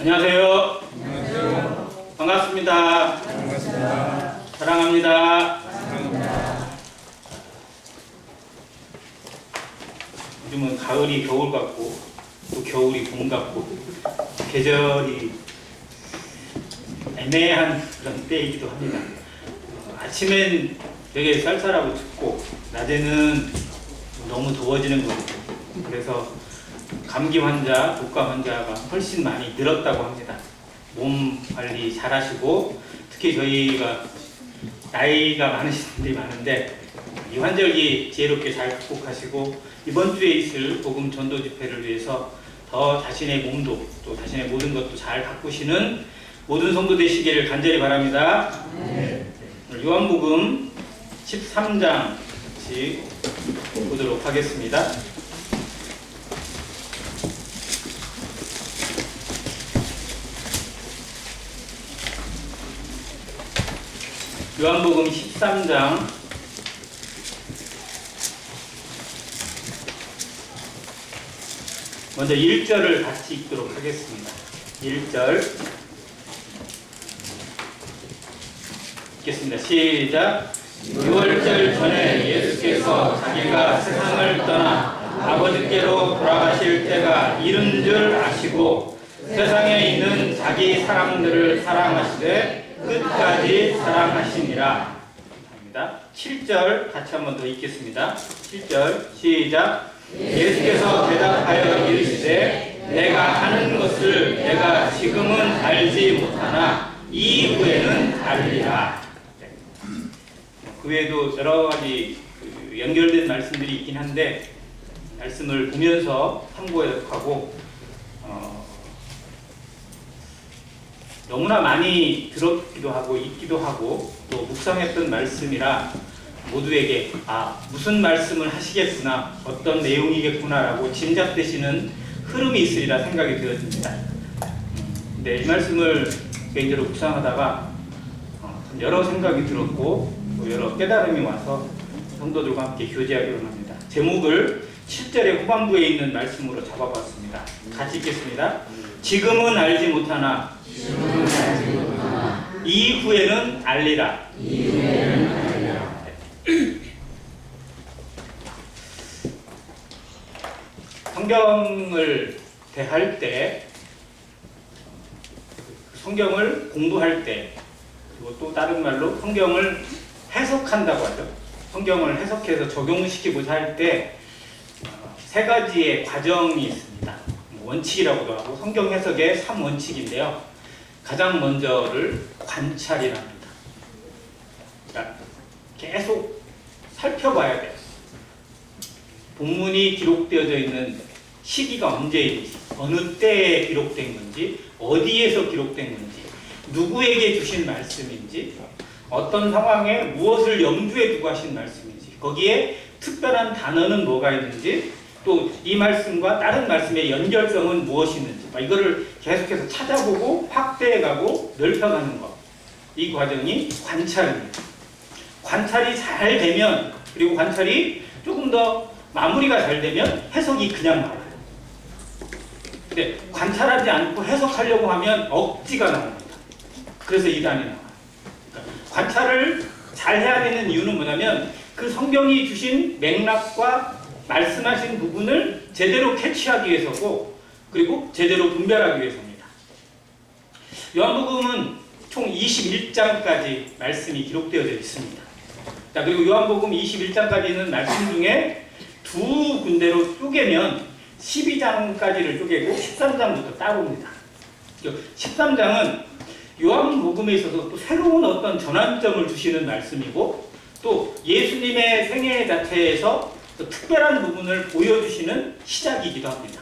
안녕하세요. 안녕하세요. 반갑습니다. 반갑습니다. 사랑합니다. 사랑합니다. 요즘은 가을이 겨울 같고 또 겨울이 봄 같고 계절이 애매한 그런 때이기도 합니다. 아침엔 되게 쌀쌀하고 춥고 낮에는 너무 더워지는 것 같아요. 그래서 감기 환자, 독감 환자가 훨씬 많이 늘었다고 합니다. 몸 관리 잘 하시고 특히 저희가 나이가 많으신 분들이 많은데 이 환절기 지혜롭게 잘 극복하시고 이번 주에 있을 복음 전도 집회를 위해서 더 자신의 몸도 또 자신의 모든 것도 잘 가꾸시는 모든 성도 되시기를 간절히 바랍니다. 네. 오늘 요한복음 13장 같이 보도록 하겠습니다. 요한복음 13장 먼저 1절을 같이 읽도록 하겠습니다. 1절 읽겠습니다. 시작. 6월절 전에 예수께서 자기가 세상을 떠나 아버지께로 돌아가실 때가 이른 줄 아시고 세상에 있는 자기 사람들을 사랑하시되 끝까지 사랑하시니라. 7절 같이 한 번 더 읽겠습니다. 7절 시작. 예수께서 대답하여 이르시되 내가 하는 것을 내가 지금은 알지 못하나 이후에는 알리라. 그 외에도 여러 가지 연결된 말씀들이 있긴 한데 말씀을 보면서 참고하고 너무나 많이 들었기도 하고 읽기도 하고 또 묵상했던 말씀이라 모두에게 무슨 말씀을 하시겠구나, 어떤 내용이겠구나라고 짐작되시는 흐름이 있으리라 생각이 되어집니다. 근데 이 말씀을 개인적으로 묵상하다가 여러 생각이 들었고 또 여러 깨달음이 와서 성도들과 함께 교제하기로 합니다. 제목을 7절의 후반부에 있는 말씀으로 잡아봤습니다. 같이 읽겠습니다. 지금은 알지 못하나 이후에는 알리라. 성경을 대할 때, 성경을 공부할 때, 그리고 또 다른 말로 성경을 해석한다고 하죠. 성경을 해석해서 적용시키고자 할 때 세 가지의 과정이 있습니다. 원칙이라고도 하고 성경 해석의 3원칙인데요. 가장 먼저를 관찰이라 합니다. 그러니까 계속 살펴봐야 돼요. 본문이 기록되어져 있는 시기가 언제인지, 어느 때에 기록된 건지, 어디에서 기록된 건지, 누구에게 주신 말씀인지, 어떤 상황에 무엇을 염두에 두고 하신 말씀인지, 거기에 특별한 단어는 뭐가 있는지, 또 이 말씀과 다른 말씀의 연결성은 무엇이 있는지 이거를 계속해서 찾아보고 확대해가고 넓혀가는 것, 이 과정이 관찰입니다. 관찰이 잘 되면, 그리고 관찰이 조금 더 마무리가 잘 되면 해석이 그냥 나와요. 근데 관찰하지 않고 해석하려고 하면 억지가 나옵니다. 그래서 이단이 나와요. 그러니까 관찰을 잘 해야 되는 이유는 뭐냐면 그 성경이 주신 맥락과 말씀하신 부분을 제대로 캐치하기 위해서고, 그리고 제대로 분별하기 위해서입니다. 요한복음은 총 21장까지 말씀이 기록되어져 있습니다. 자, 그리고 요한복음 21장까지 있는 말씀 중에 두 군데로 쪼개면 12장까지를 쪼개고 13장부터 따로입니다. 13장은 요한복음에 있어서 또 새로운 어떤 전환점을 주시는 말씀이고, 또 예수님의 생애 자체에서 또 특별한 부분을 보여주시는 시작이기도 합니다.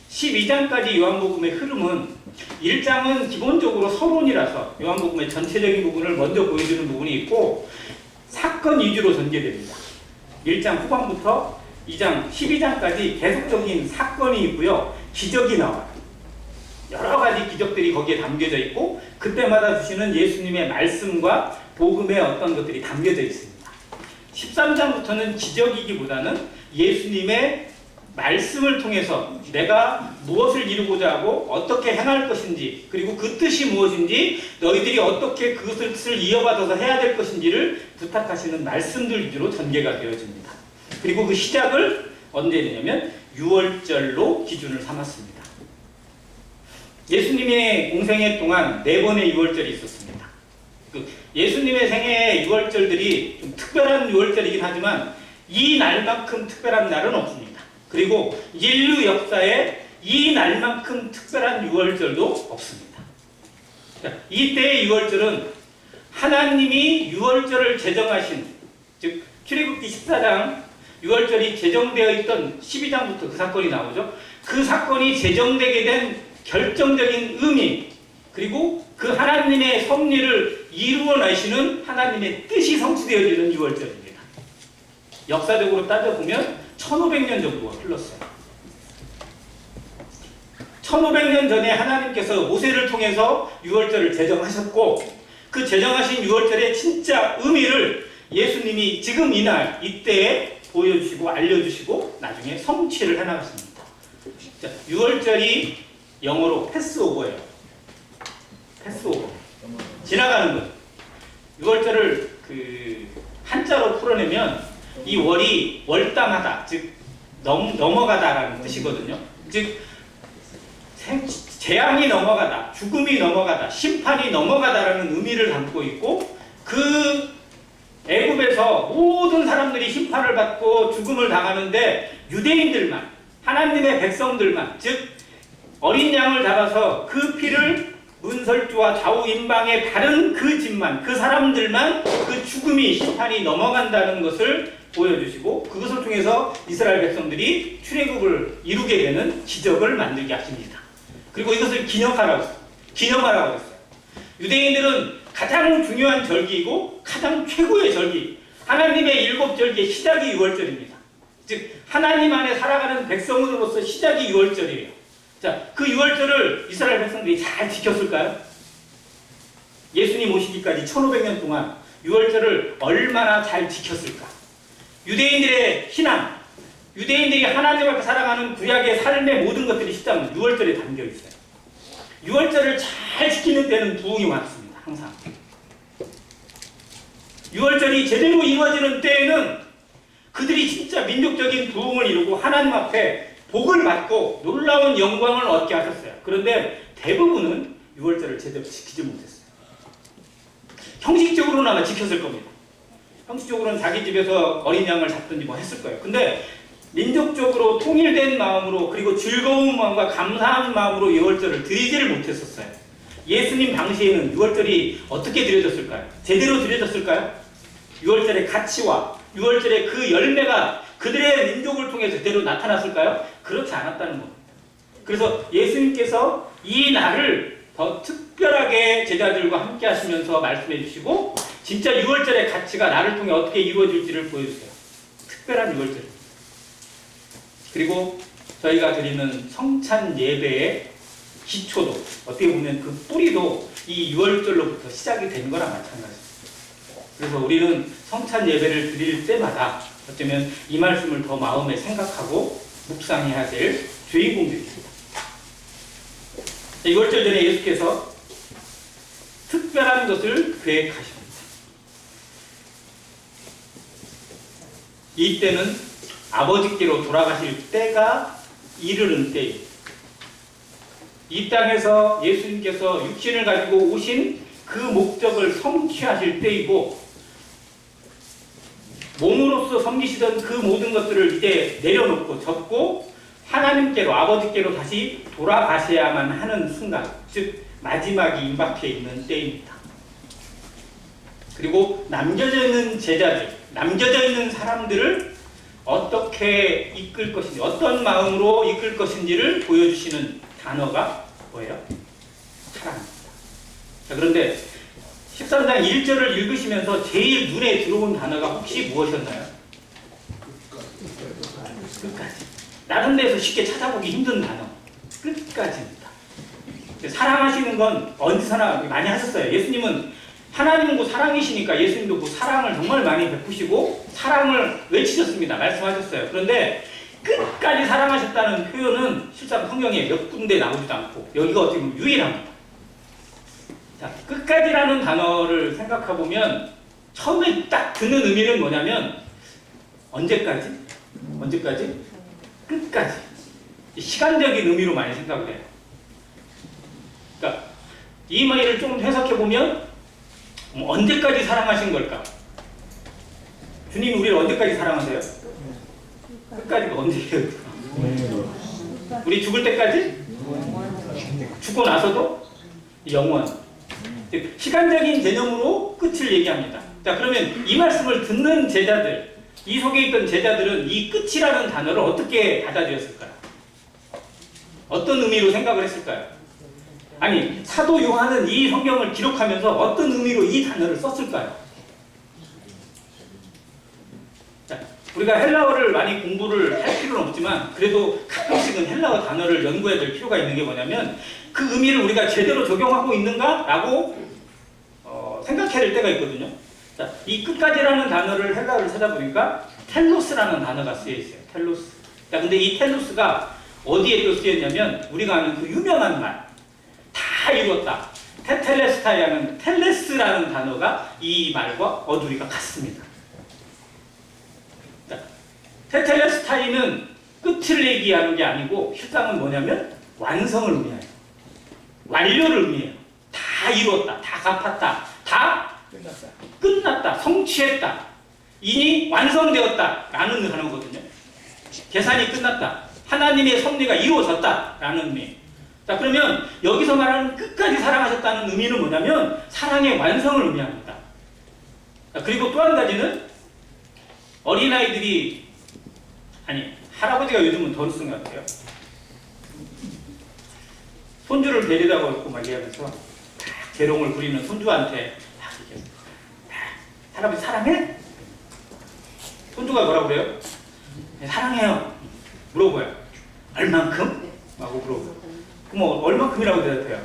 12장까지 요한복음의 흐름은 1장은 기본적으로 서론이라서 요한복음의 전체적인 부분을 먼저 보여주는 부분이 있고 사건 위주로 전개됩니다. 1장 후반부터 2장, 12장까지 계속적인 사건이 있고요. 기적이 나와요. 여러 가지 기적들이 거기에 담겨져 있고 그때마다 주시는 예수님의 말씀과 복음의 어떤 것들이 담겨져 있습니다. 13장부터는 기적이기보다는 예수님의 말씀을 통해서 내가 무엇을 이루고자 하고 어떻게 행할 것인지, 그리고 그 뜻이 무엇인지, 너희들이 어떻게 그것을 이어받아서 해야 될 것인지를 부탁하시는 말씀들 위주로 전개가 되어집니다. 그리고 그 시작을 언제 했냐면 6월절로 기준을 삼았습니다. 예수님의 공생애 동안 4번의 6월절이 있었습니다. 예수님의 생애의 6월절들이 좀 특별한 6월절이긴 하지만 이 날만큼 특별한 날은 없습니다. 그리고 인류 역사에 이 날만큼 특별한 6월절도 없습니다. 이때의 6월절은 하나님이 6월절을 제정하신, 즉 출애굽기 14장 6월절이 제정되어 있던 12장부터 그 사건이 나오죠. 그 사건이 제정되게 된 결정적인 의미, 그리고 그 하나님의 섭리를 이루어내시는 하나님의 뜻이 성취되어지는 6월절입니다. 역사적으로 따져보면 1500년 정도가 흘렀어요. 1500년 전에 하나님께서 모세를 통해서 6월절을 제정하셨고, 그 제정하신 6월절의 진짜 의미를 예수님이 지금 이날 이때에 보여주시고 알려주시고 나중에 성취를 해나갔습니다. 6월절이 영어로 패스오버예요. 패스오버. 지나가는 것. 6월절을 한자로 풀어내면 이 월이 월담하다, 즉 넘어가다라는 뜻이거든요. 즉 재앙이 넘어가다, 죽음이 넘어가다, 심판이 넘어가다라는 의미를 담고 있고, 그 애굽에서 모든 사람들이 심판을 받고 죽음을 당하는데 유대인들만, 하나님의 백성들만, 즉 어린 양을 잡아서 그 피를 문설주와 좌우 임방에 바른 그 집만, 그 사람들만 그 죽음이, 심판이 넘어간다는 것을 보여주시고, 그것을 통해서 이스라엘 백성들이 출애굽을 이루게 되는 기적을 만들게 하십니다. 그리고 이것을 기념하라고 했어요. 유대인들은 가장 중요한 절기이고 가장 최고의 절기, 하나님의 7절기의 시작이 6월절입니다. 즉 하나님 안에 살아가는 백성으로서 시작이 6월절이에요. 자, 그 6월절을 이스라엘 백성들이 잘 지켰을까요? 예수님 오시기까지 1500년 동안 6월절을 얼마나 잘 지켰을까? 유대인들의 신앙, 유대인들이 하나님 앞에 살아가는 구약의 삶의 모든 것들이 시작은 6월절에 담겨 있어요. 6월절을 잘 지키는 때는 부흥이 왔습니다. 항상 6월절이 제대로 이루어지는 때에는 그들이 진짜 민족적인 부흥을 이루고 하나님 앞에 복을 받고 놀라운 영광을 얻게 하셨어요. 그런데 대부분은 6월절을 제대로 지키지 못했어요. 형식적으로는 아마 지켰을 겁니다. 형식적으로는 자기 집에서 어린 양을 잡든지 뭐 했을 거예요. 근데 민족적으로 통일된 마음으로, 그리고 즐거운 마음과 감사한 마음으로 6월절을 드리지를 못했었어요. 예수님 당시에는 6월절이 어떻게 드려졌을까요? 제대로 드려졌을까요? 6월절의 가치와 6월절의 그 열매가 그들의 민족을 통해 제대로 나타났을까요? 그렇지 않았다는 겁니다. 그래서 예수님께서 이 날을 더 특별하게 제자들과 함께 하시면서 말씀해 주시고, 진짜 6월절의 가치가 나를 통해 어떻게 이루어질지를 보여주세요. 특별한 6월절. 그리고 저희가 드리는 성찬 예배의 기초도, 어떻게 보면 그 뿌리도 이 6월절로부터 시작이 된 거랑 마찬가지입니다. 그래서 우리는 성찬 예배를 드릴 때마다 어쩌면 이 말씀을 더 마음에 생각하고 묵상해야 될 주인공들입니다. 6월절 전에 예수께서 특별한 것을 계획하십니다. 이 때는 아버지께로 돌아가실 때가 이르는 때입니다. 이 땅에서 예수님께서 육신을 가지고 오신 그 목적을 성취하실 때이고, 몸으로서 섬기시던 그 모든 것들을 이제 내려놓고 접고 하나님께로, 아버지께로 다시 돌아가셔야만 하는 순간, 즉 마지막이 임박해 있는 때입니다. 그리고 남겨져 있는 제자들, 남겨져 있는 사람들을 어떻게 이끌 것인지, 어떤 마음으로 이끌 것인지를 보여주시는 단어가 뭐예요? 사랑입니다. 자, 그런데 13장 1절을 읽으시면서 제일 눈에 들어온 단어가 혹시 무엇이었나요? 끝까지. 다른 데서 쉽게 찾아보기 힘든 단어. 끝까지입니다. 사랑하시는 건 어디서나 많이 하셨어요. 예수님은 하나님은 사랑이시니까 예수님도 그 사랑을 정말 많이 베푸시고 사랑을 외치셨습니다. 말씀하셨어요. 그런데 끝까지 사랑하셨다는 표현은 실상 성경에 몇 군데 나오지도 않고 여기가 어떻게 보면 유일합니다. 자, 끝까지라는 단어를 생각해 보면 처음에 딱 드는 의미는 뭐냐면 언제까지? 언제까지? 끝까지. 시간적인 의미로 많이 생각을 해요. 그러니까 이 말을 좀 해석해 보면 언제까지 사랑하신 걸까? 주님 우리를 언제까지 사랑하세요? 끝까지가 언제예요? 우리 죽을 때까지? 죽고 나서도? 영원. 시간적인 개념으로 끝을 얘기합니다. 자, 그러면 이 말씀을 듣는 제자들, 이 속에 있던 제자들은 이 끝이라는 단어를 어떻게 받아들였을까요? 어떤 의미로 생각을 했을까요? 아니, 사도 요한은 이 성경을 기록하면서 어떤 의미로 이 단어를 썼을까요? 자, 우리가 헬라어를 많이 공부를 할 필요는 없지만 그래도 가끔씩은 헬라어 단어를 연구해야 될 필요가 있는 게 뭐냐면 그 의미를 우리가 제대로 적용하고 있는가라고 생각해야 될 때가 있거든요. 자, 이 끝까지라는 단어를 헬라어를 찾아보니까 텔로스라는 단어가 쓰여 있어요. 텔로스. 자, 근데 이 텔로스가 어디에 또 쓰였냐면 우리가 아는 그 유명한 말, 다 이루었다. 테텔레스타이라는 텔레스라는 단어가 이 말과 어두리가 같습니다. 자, 테텔레스타이는 끝을 얘기하는 게 아니고 실상은 뭐냐면 완성을 의미해요. 완료를 의미해요. 다 이루었다. 다 갚았다. 다 끝났다. 성취했다. 이니 완성되었다. 라는 단어거든요. 계산이 끝났다. 하나님의 섭리가 이루어졌다. 라는 의미. 자, 그러면 여기서 말하는 끝까지 사랑하셨다는 의미는 뭐냐면 사랑의 완성을 의미합니다. 자, 그리고 또 한 가지는 어린아이들이, 아니, 할아버지가 요즘은 더 쓴 것 같아요. 손주를 데리다 오고 막 얘기하면서 재롱을 부리는 손주한테 막 얘기해요. 할아버지 사랑해? 손주가 뭐라고 그래요? 네, 사랑해요. 물어봐요. 얼만큼? 하고 물어봐요. 그럼 얼만큼이라고 대답해요?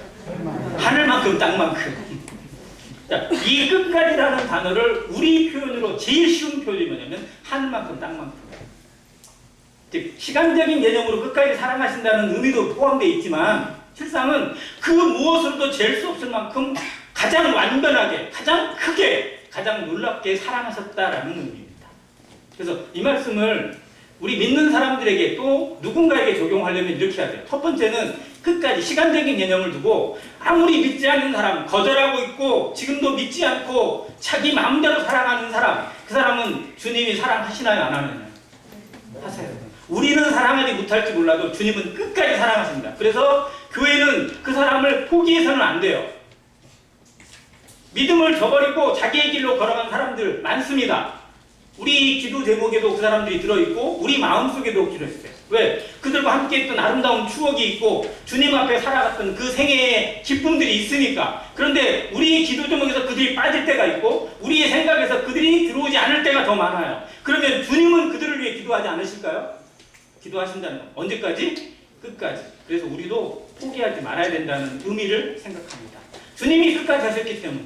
하늘만큼 땅만큼. 자, 이 끝까지라는 단어를 우리 표현으로 제일 쉬운 표현이 뭐냐면 하늘만큼 땅만큼. 즉 시간적인 개념으로 끝까지 사랑하신다는 의미도 포함되어 있지만 실상은 그 무엇으로도 잴 수 없을 만큼 가장 완전하게, 가장 크게, 가장 놀랍게 사랑하셨다라는 의미입니다. 그래서 이 말씀을 우리 믿는 사람들에게 또 누군가에게 적용하려면 이렇게 해야 돼요. 첫 번째는 끝까지 시간적인 개념을 두고 아무리 믿지 않는 사람, 거절하고 있고 지금도 믿지 않고 자기 마음대로 사랑하는 사람, 그 사람은 주님이 사랑하시나요? 안 하느냐요? 하세요. 우리는 사랑하지 못할지 몰라도 주님은 끝까지 사랑하십니다. 그래서 교회는 그 사람을 포기해서는 안 돼요. 믿음을 저버리고 자기의 길로 걸어간 사람들 많습니다. 우리 기도 제목에도 그 사람들이 들어있고 우리 마음속에도 들어있어요. 왜? 그들과 함께 했던 아름다운 추억이 있고 주님 앞에 살아갔던 그 생애의 기쁨들이 있으니까. 그런데 우리의 기도 제목에서 그들이 빠질 때가 있고 우리의 생각에서 그들이 들어오지 않을 때가 더 많아요. 그러면 주님은 그들을 위해 기도하지 않으실까요? 기도하신다는 거. 언제까지? 끝까지. 그래서 우리도 포기하지 말아야 된다는 의미를 생각합니다. 주님이 끝까지 하셨기 때문에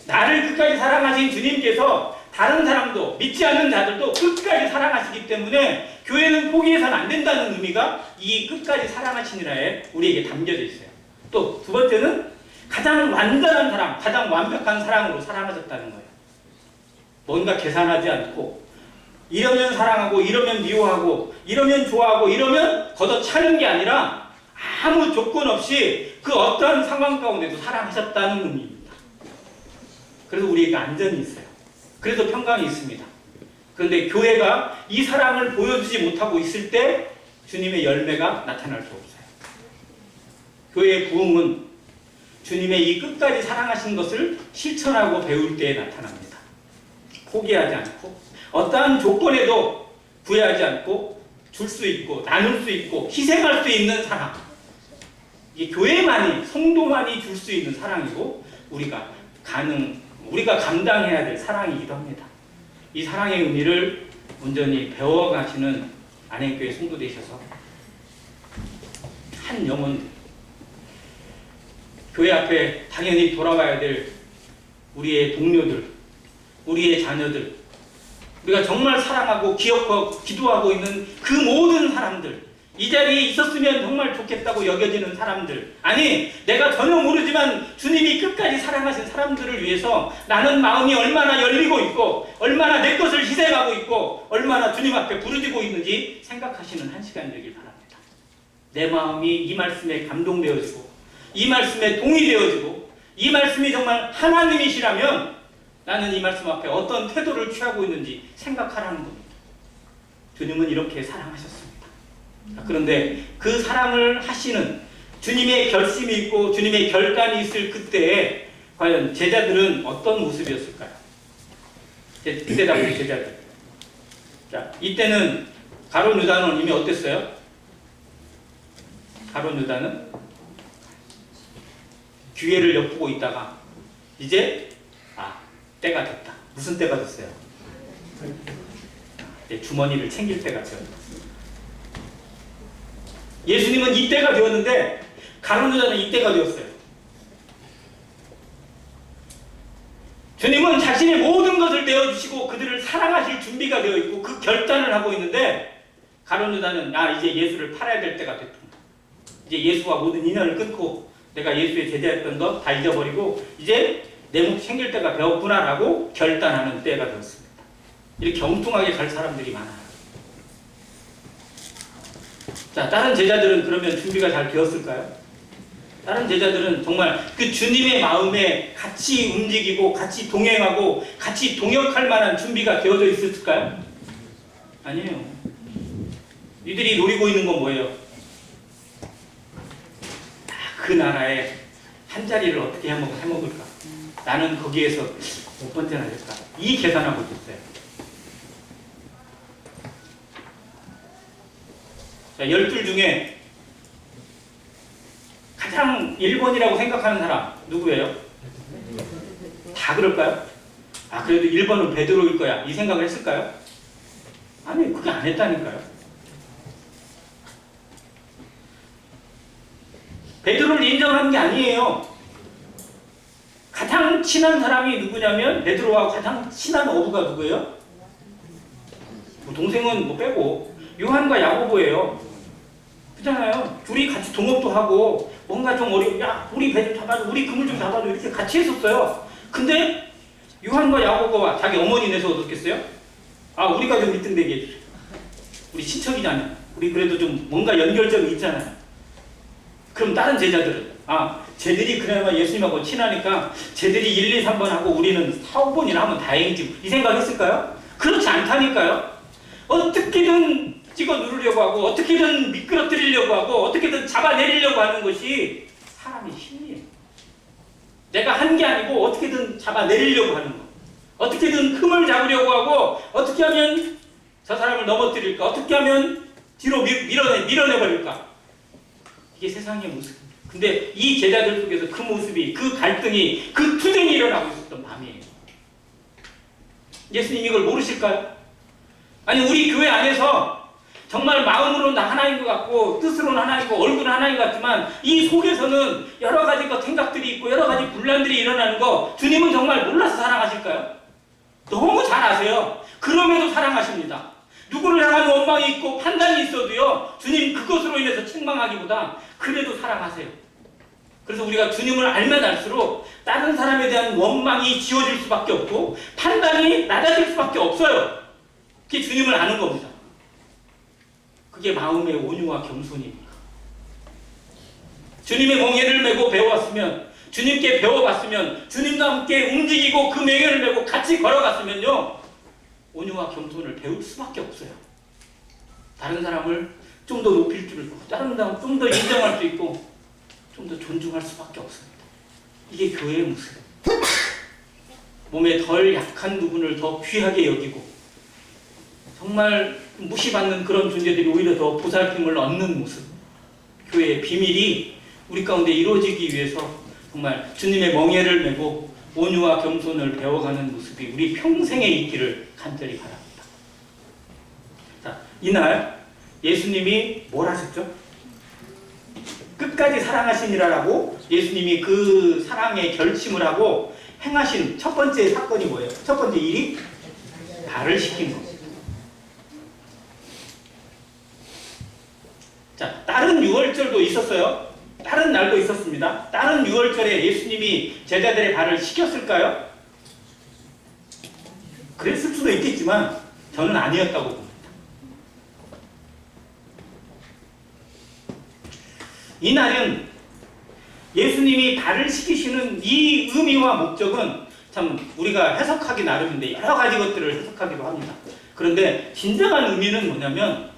나를 끝까지 사랑하신 주님께서 다른 사람도 믿지 않는 자들도 끝까지 사랑하시기 때문에 교회는 포기해서는 안 된다는 의미가 이 끝까지 사랑하시니라에 우리에게 담겨져 있어요. 또 두 번째는 가장 완전한 사랑, 가장 완벽한 사랑으로 사랑하셨다는 거예요. 뭔가 계산하지 않고 이러면 사랑하고 이러면 미워하고 이러면 좋아하고 이러면 걷어차는 게 아니라 아무 조건 없이 그 어떤 상황 가운데도 사랑하셨다는 의미입니다. 그래서 우리에게 안전이 있어요. 그래서 평강이 있습니다. 그런데 교회가 이 사랑을 보여주지 못하고 있을 때 주님의 열매가 나타날 수 없어요. 교회의 부흥은 주님의 이 끝까지 사랑하신 것을 실천하고 배울 때에 나타납니다. 포기하지 않고 어떠한 조건에도 구애하지 않고 줄 수 있고 나눌 수 있고 희생할 수 있는 사랑. 이게 교회만이, 성도만이 줄 수 있는 사랑이고 우리가 감당해야 될 사랑이기도 합니다. 이 사랑의 의미를 온전히 배워가시는 안행교회 성도 되셔서 한 영혼, 교회 앞에 당연히 돌아와야 될 우리의 동료들, 우리의 자녀들, 우리가 정말 사랑하고 기억하고 기도하고 있는 그 모든 사람들, 이 자리에 있었으면 정말 좋겠다고 여겨지는 사람들, 아니 내가 전혀 모르지만 주님이 끝까지 사랑하신 사람들을 위해서 나는 마음이 얼마나 열리고 있고 얼마나 내 것을 희생하고 있고 얼마나 주님 앞에 부르짖고 있는지 생각하시는 한 시간 되길 바랍니다. 내 마음이 이 말씀에 감동되어지고 이 말씀에 동의되어지고 이 말씀이 정말 하나님이시라면 나는 이 말씀 앞에 어떤 태도를 취하고 있는지 생각하라는 겁니다. 주님은 이렇게 사랑하셨습니다. 그런데 그 사랑을 하시는 주님의 결심이 있고 주님의 결단이 있을 그때에 과연 제자들은 어떤 모습이었을까요? 그때 당시 제자들. 자, 이때는 가룟 유다는 이미 어땠어요? 가룟 유다는 기회를 엿보고 있다가 이제 때가 됐다. 무슨 때가 됐어요? 주머니를 챙길 때가 되었다. 예수님은 이때가 되었는데 가룟 유다는 이때가 되었어요. 주님은 자신의 모든 것을 내어주시고 그들을 사랑하실 준비가 되어 있고 그 결단을 하고 있는데 가룟 유다는 이제 예수를 팔아야 될 때가 됐다. 이제 예수와 모든 인연을 끊고 내가 예수의 제자였던 것 다 잊어버리고 이제 내 목 챙길 때가 되었구나라고 결단하는 때가 되었습니다. 이렇게 엉뚱하게 갈 사람들이 많아요. 자, 다른 제자들은 그러면 준비가 잘 되었을까요? 다른 제자들은 정말 그 주님의 마음에 같이 움직이고 같이 동행하고 같이 동역할 만한 준비가 되어져 있었을까요? 아니에요. 이들이 노리고 있는 건 뭐예요? 그 나라에 한 자리를 어떻게 해먹을까? 나는 거기에서 몇 번째나 될까? 이 계산하고 있었어요. 자, 12 중에 가장 1번이라고 생각하는 사람 누구예요? 다 그럴까요? 그래도 1번은 베드로일 거야 이 생각을 했을까요? 아니, 그게 안 했다니까요. 베드로를 인정한 게 아니에요. 가장 친한 사람이 누구냐면 베드로와 가장 친한 어부가 누구예요? 동생은 빼고 요한과 야고보예요. 그렇잖아요. 둘이 같이 동업도 하고 뭔가 좀 우리 배 좀 잡아줘, 우리 그물 좀 잡아줘 이렇게 같이 했었어요. 근데 요한과 야고보가 자기 어머니 내서 어떻겠어요? 우리가 좀 1등되게 해주세요. 우리 친척이잖아요. 우리 그래도 좀 뭔가 연결점이 있잖아요. 그럼 다른 제자들은 쟤들이 그나마 예수님하고 친하니까 쟤들이 1, 2, 3번 하고 우리는 4, 5번이나 하면 다행이지 이 생각했을까요? 그렇지 않다니까요. 어떻게든 찍어 누르려고 하고 어떻게든 미끄러뜨리려고 하고 어떻게든 잡아내리려고 하는 것이 사람의 힘이에요. 내가 한 게 아니고 어떻게든 잡아내리려고 하는 거, 어떻게든 흠을 잡으려고 하고 어떻게 하면 저 사람을 넘어뜨릴까, 어떻게 하면 뒤로 밀어내버릴까. 이게 세상의 모습입니다. 근데 이 제자들 속에서 그 모습이, 그 갈등이, 그 투쟁이 일어나고 있었던 밤이에요. 예수님 이걸 모르실까요? 아니, 우리 교회 안에서 정말 마음으로는 하나인 것 같고 뜻으로는 하나이고 얼굴은 하나인 것 같지만 이 속에서는 여러 가지 생각들이 있고 여러 가지 분란들이 일어나는 거 주님은 정말 몰라서 사랑하실까요? 너무 잘 아세요. 그럼에도 사랑하십니다. 누구를 향한 원망이 있고 판단이 있어도요, 주님 그것으로 인해서 책망하기보다 그래도 사랑하세요. 그래서 우리가 주님을 알면 알수록 다른 사람에 대한 원망이 지워질 수밖에 없고 판단이 낮아질 수밖에 없어요. 그게 주님을 아는 겁니다. 그게 마음의 온유와 겸손입니다. 주님의 멍에를 메고 배워왔으면, 주님께 배워봤으면, 주님과 함께 움직이고 그 맹에를 메고 같이 걸어갔으면요, 온유와 겸손을 배울 수밖에 없어요. 다른 사람을 좀 더 높일 줄 알고, 다른 사람 좀 더 인정할 수 있고, 좀 더 존중할 수밖에 없습니다. 이게 교회의 모습이에요. 몸에 덜 약한 부분을 더 귀하게 여기고, 정말 무시받는 그런 존재들이 오히려 더 보살핌을 얻는 모습. 교회의 비밀이 우리 가운데 이루어지기 위해서 정말 주님의 멍에를 메고 온유와 겸손을 배워가는 모습이 우리 평생에 있기를 간절히 바랍니다. 자, 이날 예수님이 뭘 하셨죠? 끝까지 사랑하시니라라고 예수님이 그 사랑의 결심을 하고 행하신 첫 번째 사건이 뭐예요? 첫 번째 일이 발을 씻긴 겁니다. 자, 다른 유월절도 있었어요. 다른 날도 있었습니다. 다른 유월절에 예수님이 제자들의 발을 씻겼을까요? 그랬을 수도 있겠지만 저는 아니었다고 봅니다. 이날은 예수님이 발을 씻기시는 이 의미와 목적은 참 우리가 해석하기 나름인데 여러 가지 것들을 해석하기도 합니다. 그런데 진정한 의미는 뭐냐면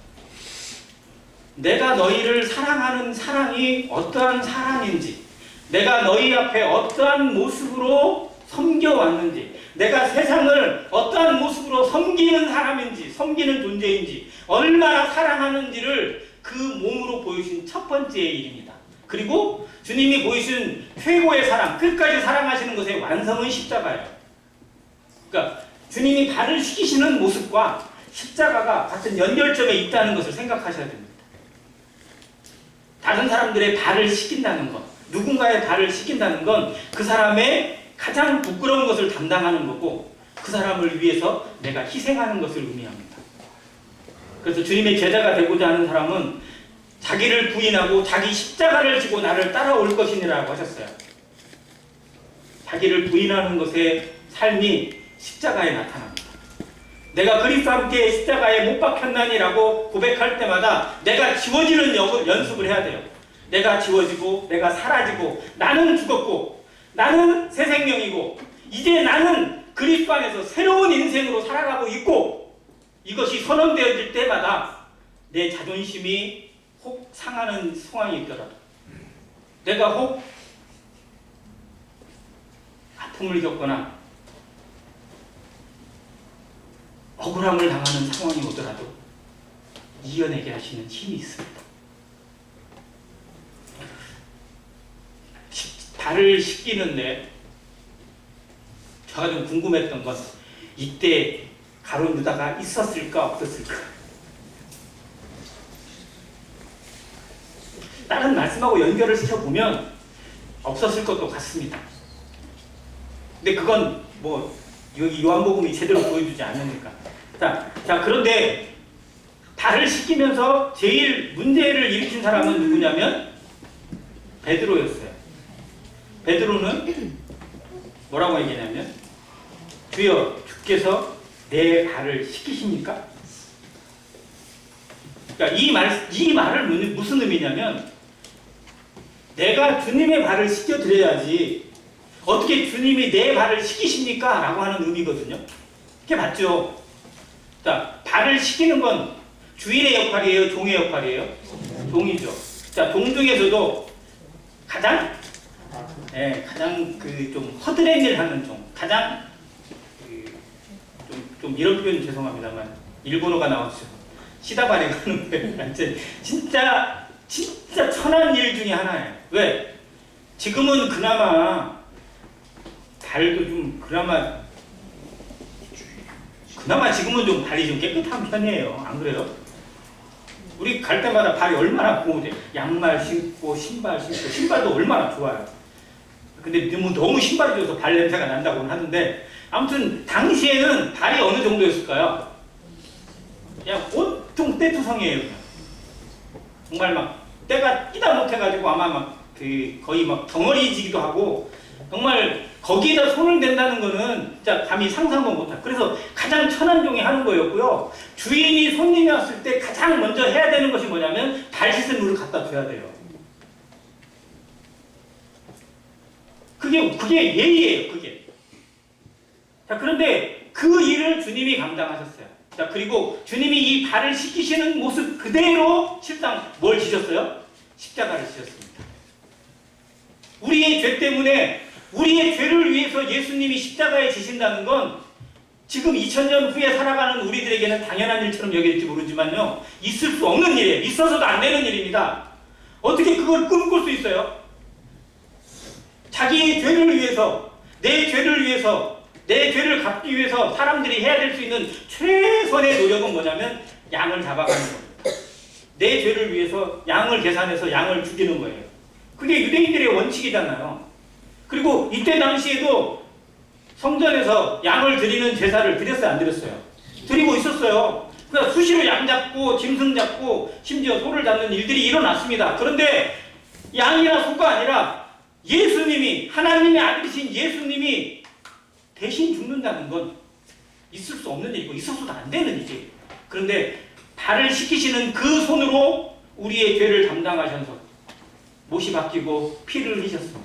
내가 너희를 사랑하는 사랑이 어떠한 사랑인지, 내가 너희 앞에 어떠한 모습으로 섬겨왔는지, 내가 세상을 어떠한 모습으로 섬기는 사람인지, 섬기는 존재인지, 얼마나 사랑하는지를 그 몸으로 보여주신 첫 번째의 일입니다. 그리고 주님이 보이신 최고의 사랑, 끝까지 사랑하시는 것의 완성은 십자가예요. 그러니까 주님이 발을 씻기시는 모습과 십자가가 같은 연결점에 있다는 것을 생각하셔야 됩니다. 다른 사람들의 발을 씻긴다는 것, 누군가의 발을 씻긴다는 건 그 사람의 가장 부끄러운 것을 담당하는 거고 그 사람을 위해서 내가 희생하는 것을 의미합니다. 그래서 주님의 제자가 되고자 하는 사람은 자기를 부인하고 자기 십자가를 지고 나를 따라올 것이니라고 하셨어요. 자기를 부인하는 것의 삶이 십자가에 나타납니다. 내가 그리스도와 함께 십자가에 못 박혔나니라고 고백할 때마다 내가 지워지는 연습을 해야 돼요. 내가 지워지고 내가 사라지고 나는 죽었고 나는 새 생명이고 이제 나는 그리스도 안에서 새로운 인생으로 살아가고 있고 이것이 선언되어질 때마다 내 자존심이 혹 상하는 상황이 있더라도 내가 혹 아픔을 겪거나 억울함을 당하는 상황이 오더라도 이겨내게 하시는 힘이 있습니다. 발을 씻기는데 제가 좀 궁금했던 건 이때 가룟 유다가 있었을까 없었을까? 다른 말씀하고 연결을 시켜보면 없었을 것도 같습니다. 근데 그건 뭐 여기 요한복음이 제대로 보여주지 않으니까. 자 그런데 발을 씻기면서 제일 문제를 일으킨 사람은 누구냐면 베드로였어요. 베드로는 뭐라고 얘기하냐면 주여 주께서 내 발을 씻기십니까? 그러니까 이 말을 무슨 의미냐면 내가 주님의 발을 씻겨드려야지 어떻게 주님이 내 발을 씻기십니까? 라고 하는 의미거든요. 그게 맞죠? 자, 발을 씻기는 건 주인의 역할이에요? 종의 역할이에요? 종이죠. 자, 종 중에서도 가장 그 좀 허드렛 일 하는 종, 가장 좀 이런 표현 죄송합니다만 일본어가 나왔죠. 시다바리 가는 거예요. 진짜 천한 일 중에 하나예요. 왜? 지금은 그나마 발도 좀 그나마 지금은 좀 발이 좀 깨끗한 편이에요. 안 그래요? 우리 갈 때마다 발이 얼마나 고운데 양말 신고 신발 신고 신발도 얼마나 좋아요. 근데 너무 신발이 좋아서 발 냄새가 난다고는 하는데 아무튼 당시에는 발이 어느 정도였을까요? 그냥 온통 때투성이에요. 그냥. 정말 막 때가 끼다 못해가지고 아마 막 거의 막 덩어리지기도 하고 정말 거기에다 손을 댄다는 거는 진짜 감히 상상도 못할. 그래서 가장 천한 종이 하는 거였고요. 주인이 손님이 왔을 때 가장 먼저 해야 되는 것이 뭐냐면 발 씻은 물을 갖다 줘야 돼요. 그게 예의예요. 그게. 자, 그런데 그 일을 주님이 감당하셨어요. 자, 그리고 주님이 이 발을 씻기시는 모습 그대로 실상 뭘 지셨어요? 십자가를 지셨습니다. 우리의 죄 때문에 우리의 죄를 위해서 예수님이 십자가에 지신다는 건 지금 2000년 후에 살아가는 우리들에게는 당연한 일처럼 여길지 모르지만요. 있을 수 없는 일이에요. 있어서도 안 되는 일입니다. 어떻게 그걸 꿈꿀 수 있어요? 자기의 죄를 위해서, 내 죄를 위해서, 내 죄를 갚기 위해서 사람들이 해야 될 수 있는 최선의 노력은 뭐냐면 양을 잡아가는 겁니다. 내 죄를 위해서 양을 계산해서 양을 죽이는 거예요. 그게 유대인들의 원칙이잖아요. 그리고 이때 당시에도 성전에서 양을 드리는 제사를 드렸어요, 안 드렸어요? 드리고 있었어요. 그러니까 수시로 양 잡고 짐승 잡고 심지어 소를 잡는 일들이 일어났습니다. 그런데 양이나 소가 아니라 예수님이, 하나님의 아들이신 예수님이 대신 죽는다는 건 있을 수 없는 일이고 있어서도 안 되는 일이에요. 그런데 발을 씻기시는 그 손으로 우리의 죄를 담당하셔서 못이 바뀌고 피를 흘리셨습니다.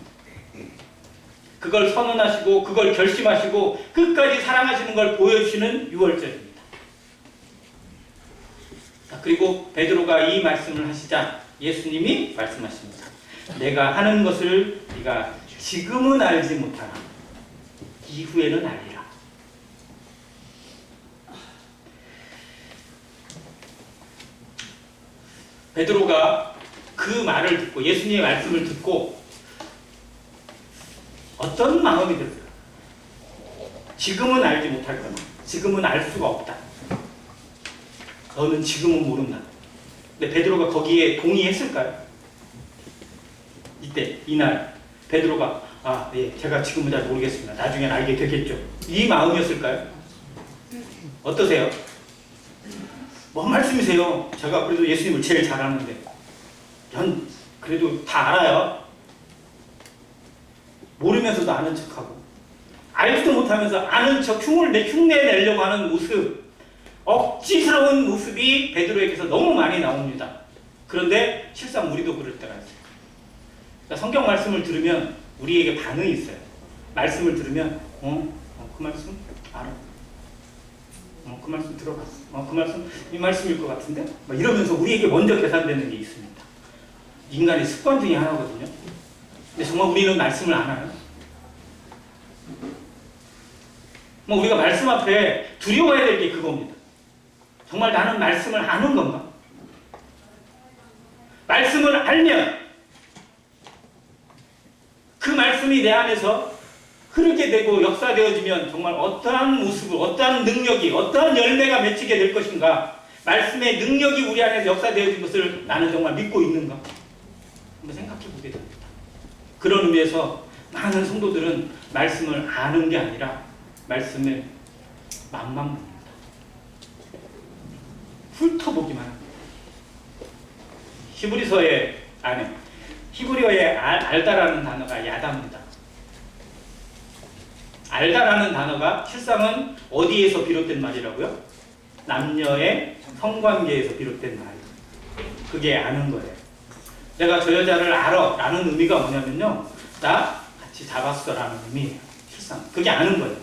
그걸 선언하시고 그걸 결심하시고 끝까지 사랑하시는 걸 보여주시는 유월절입니다. 그리고 베드로가 이 말씀을 하시자 예수님이 말씀하십니다. 내가 하는 것을 네가 지금은 알지 못하나 이후에는 알리라. 베드로가 그 말을 듣고 예수님의 말씀을 듣고 어떤 마음이 들까? 지금은 알지 못할 거나 지금은 알 수가 없다. 너는 지금은 모른다. 근데 베드로가 거기에 동의했을까요? 이날 베드로가 예, 제가 지금은 잘 모르겠습니다. 나중엔 알게 되겠죠. 이 마음이었을까요? 어떠세요? 뭔 말씀이세요? 제가 그래도 예수님을 제일 잘 아는데 전 그래도 다 알아요. 모르면서도 아는 척하고 알지도 못하면서 아는 척 흉내내려고 하는 모습, 억지스러운 모습이 베드로에게서 너무 많이 나옵니다. 그런데 실상 우리도 그럴 때가 있어요. 그러니까 성경 말씀을 들으면 우리에게 반응이 있어요. 말씀을 들으면 그 말씀 알아. 그 말씀 들어봤어. 그 말씀 이 말씀일 것 같은데? 막 이러면서 우리에게 먼저 계산되는 게 있습니다. 인간의 습관 중에 하나거든요. 근데 정말 우리는 말씀을 안 알아요. 우리가 말씀 앞에 두려워해야 될 게 그겁니다. 정말 나는 말씀을 아는 건가? 말씀을 알면 그 말씀이 내 안에서 흐르게 되고 역사되어지면 정말 어떠한 모습을, 어떠한 능력이, 어떠한 열매가 맺히게 될 것인가? 말씀의 능력이 우리 안에서 역사되어진 것을 나는 정말 믿고 있는가? 한번 생각해 보게 됩니다. 그런 의미에서 많은 성도들은 말씀을 아는 게 아니라 말씀을 맛만 봅니다. 훑어보기만 합니다. 히브리어에 알다라는 단어가 야다입니다. 알다라는 단어가 실상은 어디에서 비롯된 말이라고요? 남녀의 성관계에서 비롯된 말이에요. 그게 아는 거예요. 내가 저 여자를 알아 라는 의미가 뭐냐면요, 나 같이 잡았어 라는 의미예요. 실상 그게 아는 거예요.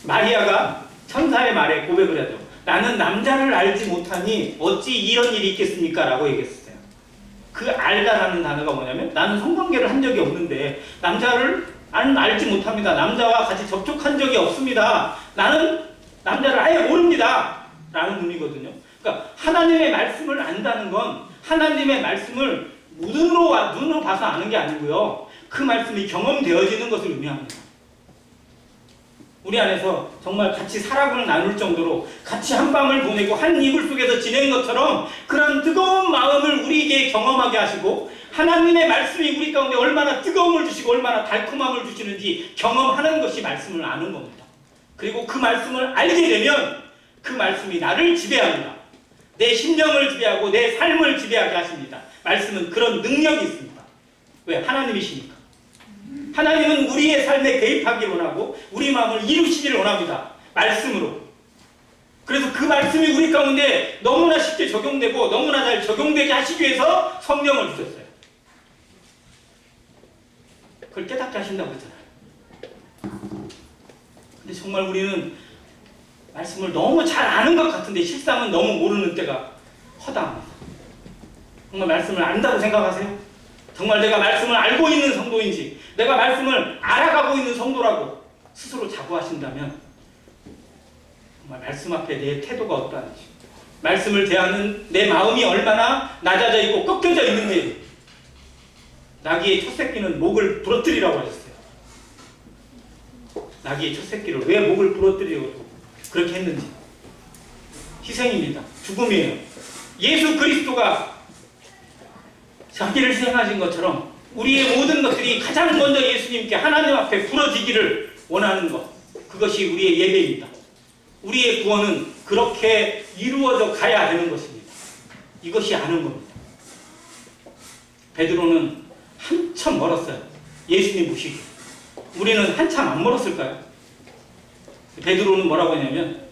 마리아가 천사의 말에 고백을 하죠. 나는 남자를 알지 못하니 어찌 이런 일이 있겠습니까? 라고 얘기했어요. 그 알다라는 단어가 뭐냐면 나는 성관계를 한 적이 없는데 남자를 알지 못합니다. 남자와 같이 접촉한 적이 없습니다. 나는 남자를 아예 모릅니다. 라는 의미거든요. 그러니까 하나님의 말씀을 안다는 건 하나님의 말씀을 눈으로 봐서 아는 게 아니고요. 그 말씀이 경험되어지는 것을 의미합니다. 우리 안에서 정말 같이 사랑을 나눌 정도로 같이 한 밤을 보내고 한 이불 속에서 지낸 것처럼 그런 뜨거운 마음을 우리에게 경험하게 하시고 하나님의 말씀이 우리 가운데 얼마나 뜨거움을 주시고 얼마나 달콤함을 주시는지 경험하는 것이 말씀을 아는 겁니다. 그리고 그 말씀을 알게 되면 그 말씀이 나를 지배합니다. 내 심령을 지배하고 내 삶을 지배하게 하십니다. 말씀은 그런 능력이 있습니다. 왜? 하나님이시니까. 하나님은 우리의 삶에 개입하기를 원하고 우리 마음을 이루시기를 원합니다. 말씀으로. 그래서 그 말씀이 우리 가운데 너무나 쉽게 적용되고 너무나 잘 적용되게 하시기 위해서 성령을 주셨어요. 그걸 깨닫게 하신다고 했잖아요. 근데 정말 우리는 말씀을 너무 잘 아는 것 같은데 실상은 너무 모르는 때가 허다합니다. 정말 말씀을 안다고 생각하세요? 정말 내가 말씀을 알고 있는 성도인지 내가 말씀을 알아가고 있는 성도라고 스스로 자부하신다면 정말 말씀 앞에 내 태도가 어떠한지 말씀을 대하는 내 마음이 얼마나 낮아져 있고 꺾여져 있는지 나귀의 첫 새끼는 목을 부러뜨리라고 하셨어요. 나귀의 첫 새끼를 왜 목을 부러뜨리려고 그렇게 했는지 희생입니다. 죽음이에요. 예수 그리스도가 자기를 희생하신 것처럼 우리의 모든 것들이 가장 먼저 예수님께 하나님 앞에 부러지기를 원하는 것, 그것이 우리의 예배입니다. 우리의 구원은 그렇게 이루어져 가야 되는 것입니다. 이것이 아는 겁니다. 베드로는 한참 멀었어요. 예수님 보시기. 우리는 한참 안 멀었을까요? 베드로는 뭐라고 했냐면,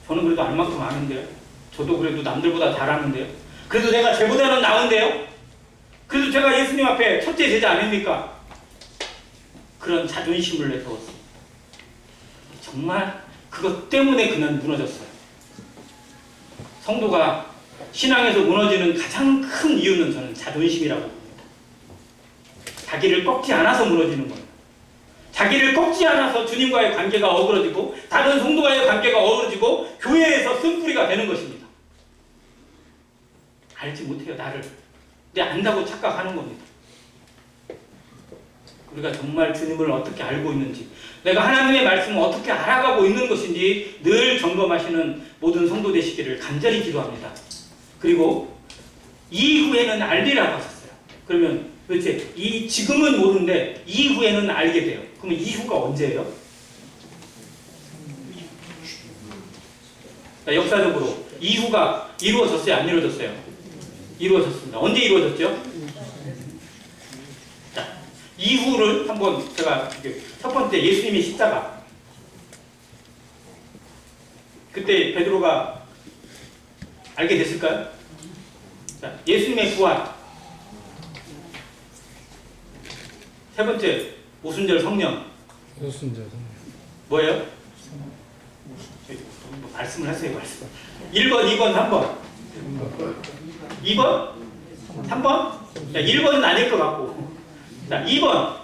저는 그래도 알 만큼 아는데요. 저도 그래도 남들보다 잘하는데요. 그래도 내가 쟤보다는 나은데요. 그래도 제가 예수님 앞에 첫째 제자 아닙니까? 그런 자존심을 내세웠어요. 정말 그것 때문에 그는 무너졌어요. 성도가 신앙에서 무너지는 가장 큰 이유는 저는 자존심이라고 봅니다. 자기를 꺾지 않아서 무너지는 거예요. 자기를 꺾지 않아서 주님과의 관계가 어그러지고 다른 성도와의 관계가 어그러지고 교회에서 쓴뿌리가 되는 것입니다. 알지 못해요, 나를. 근데 안다고 착각하는 겁니다. 우리가 정말 주님을 어떻게 알고 있는지, 내가 하나님의 말씀을 어떻게 알아가고 있는 것인지 늘 점검하시는 모든 성도 되시기를 간절히 기도합니다. 그리고 이후에는 알리라고 하셨어요. 그러면 도대체 지금은 모르는데 이후에는 알게 돼요. 그러면 이후가 언제예요? 역사적으로 이후가 이루어졌어요? 안 이루어졌어요? 이루어졌습니다. 언제 이루어졌죠? 자, 이후를 한번 제가 첫 번째 예수님의 십자가. 그때 베드로가 알게 됐을까요? 자, 예수님의 부활. 세 번째, 오순절 성령. 오순절 뭐예요? 말씀을 하세요, 말씀. 1번, 2번, 3번. 2번? 3번? 자, 1번은 아닐 것 같고. 자, 2번.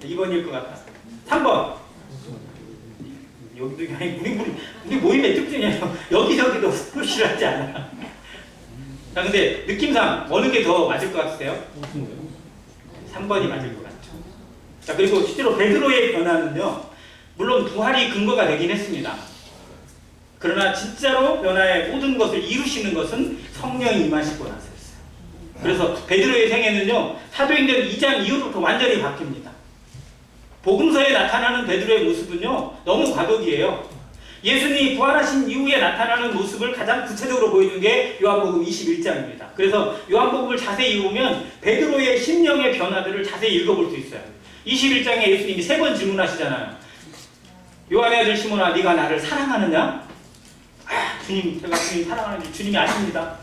2번일 것 같아. 3번. 여기도, 아니, 우리 모임의 특징이에요. 여기저기도 표시를 하지 않아. 자, 근데 느낌상 어느 게 더 맞을 것 같으세요? 3번이 맞을 것 같죠. 자, 그리고 실제로 베드로의 변화는요, 물론 부활이 근거가 되긴 했습니다. 그러나 진짜로 변화의 모든 것을 이루시는 것은 성령이 임하시고 나서였어요. 그래서 베드로의 생애는요, 사도행전 2장 이후부터 완전히 바뀝니다. 복음서에 나타나는 베드로의 모습은요, 너무 과도기예요. 예수님이 부활하신 이후에 나타나는 모습을 가장 구체적으로 보여준 게 요한복음 21장입니다. 그래서 요한복음을 자세히 읽으면 베드로의 심령의 변화들을 자세히 읽어볼 수 있어요. 21장에 예수님이 3번 질문하시잖아요. 요한의 아들 시몬아, 네가 나를 사랑하느냐? 주님, 제가 주님 사랑하는지 주님이 아십니다.